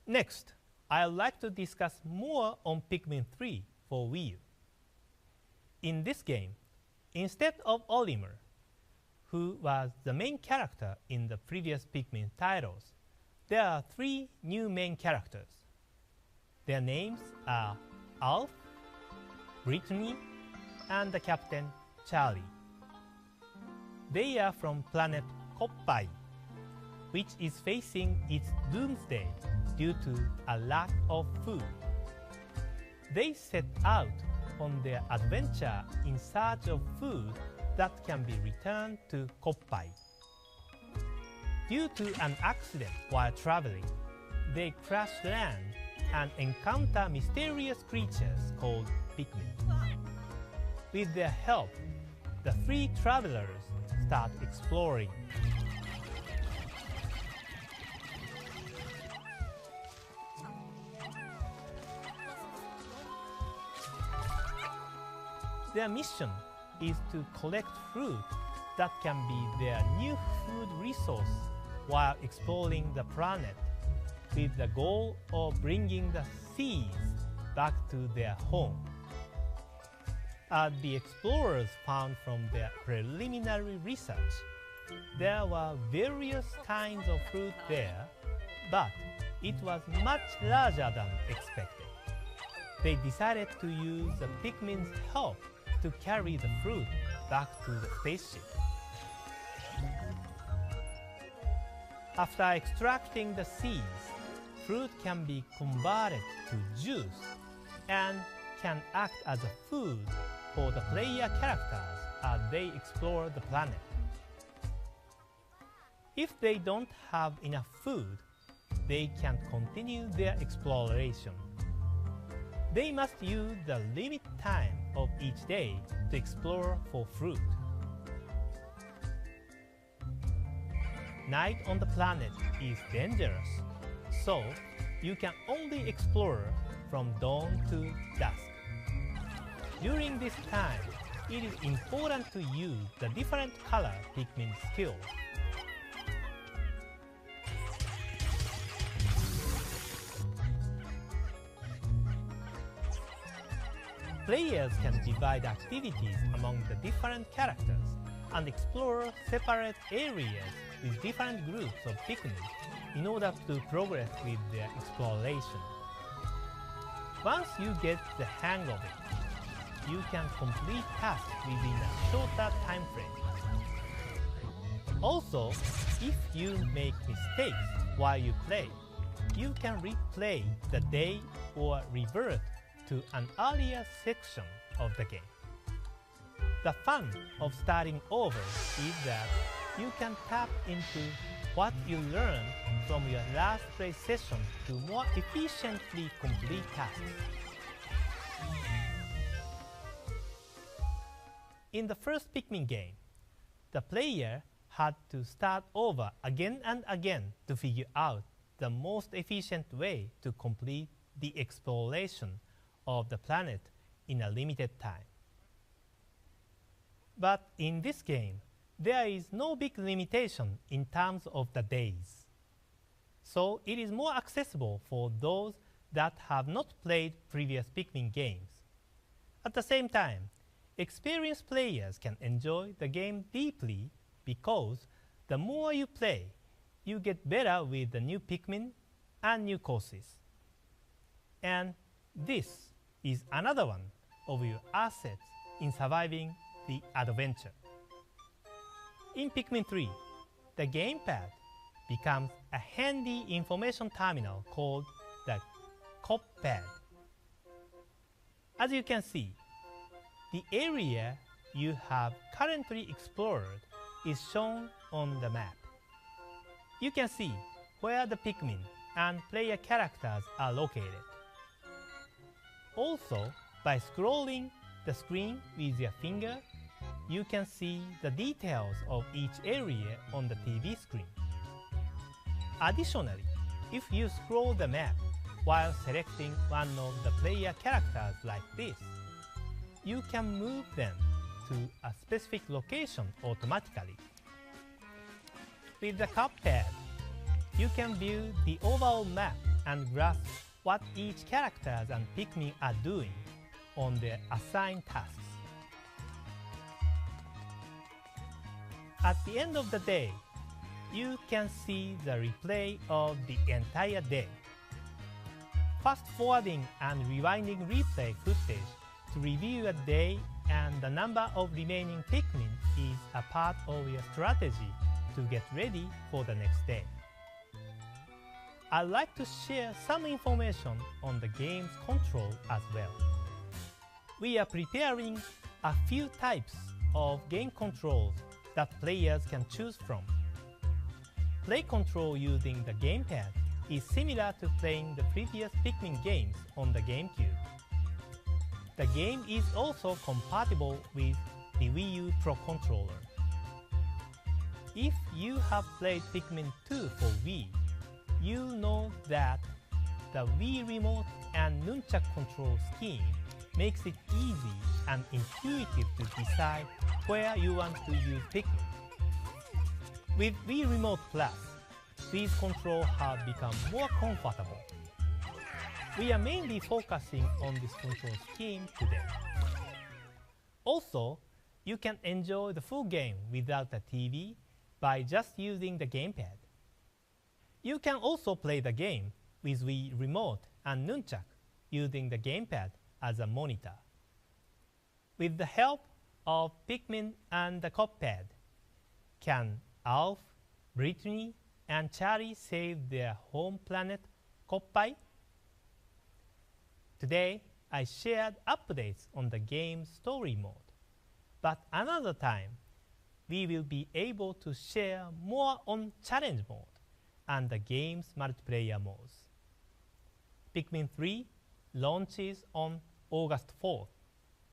Next, I'd like to discuss more on Pikmin 3 for WiiU. In this game, instead of Olimar, who was the main character in the previous Pikmin titles, there are 3 new main characters. Their names are Alf, Brittany, and the captain Charlie. They are from planet Koppai, which is facing its doomsday due to a lack of food. They set out on their adventure in search of food that can be returned to Koppai. Due to an accident while traveling, they crash land and encounter mysterious creatures called Pikmin. With their help, the 3 travelers start exploring. Their mission is to collect fruit that can be their new food resource while exploring the planet, with the goal of bringing the seeds back to their home. As the explorers found from their preliminary research, there were various kinds of fruit there, but it was much larger than expected. They decided to use the Pikmin's help to carry the fruit back to the spaceship. After extracting the seeds, fruit can be converted to juice and can act as a food for the player characters as they explore the planet. If they don't have enough food, they can't continue their exploration. They must use the limit time of each day to explore for fruit. Night on the planet is dangerous, so you can only explore from dawn to dusk. During this time, it is important to use the different color Pikmin skills. Players can divide activities among the different characters and explore separate areas with different groups of Pikmin in order to progress with their exploration. Once you get the hang of it, you can complete tasks within a shorter time frame. Also, if you make mistakes while you play, you can replay the day or revert to an earlier section of the game. The fun of starting over is that you can tap into what you learned from your last play session to more efficiently complete tasks. In the first Pikmin game, the player had to start over again and again to figure out the most efficient way to complete the exploration of the planet in a limited time. But in this game, there is no big limitation in terms of the days. So it is more accessible for those that have not played previous Pikmin games. At the same time, experienced players can enjoy the game deeply because the more you play, you get better with the new Pikmin and new courses. And this is another one of your assets in surviving the adventure. In Pikmin 3, the gamepad becomes a handy information terminal called the Cop-pad. As you can see, the area you have currently explored is shown on the map. You can see where the Pikmin and player characters are located. Also, by scrolling the screen with your finger, you can see the details of each area on the TV screen. Additionally, if you scroll the map while selecting one of the player characters like this, you can move them to a specific location automatically. With the Cop-pad, you can view the overall map and grasp what each characters and Pikmin are doing on their assigned tasks. At the end of the day, you can see the replay of the entire day. Fast-forwarding and rewinding replay footage to review a day and the number of remaining Pikmin is a part of your strategy to get ready for the next day. I'd like to share some information on the game's control as well. We are preparing a few types of game controls that players can choose from. Play control using the gamepad is similar to playing the previous Pikmin games on the GameCube. The game is also compatible with the WiiU Pro controller. If you have played Pikmin 2 for Wii, you'll know that the Wii Remote and Nunchuk control scheme makes it easy and intuitive to decide where you want to use Pikmin. With Wii Remote Plus, these controls have become more comfortable. We are mainly focusing on this control scheme today. Also, you can enjoy the full game without a TV by just using the gamepad. You can also play the game with Wii Remote and Nunchuk using the gamepad as a monitor. With the help of Pikmin and the Copad, can Alf, Brittany, and Charlie save their home planet Koppai? Today, I shared updates on the game's story mode, but another time, we will be able to share more on challenge mode and the game's multiplayer modes. Pikmin 3 launches on August 4th.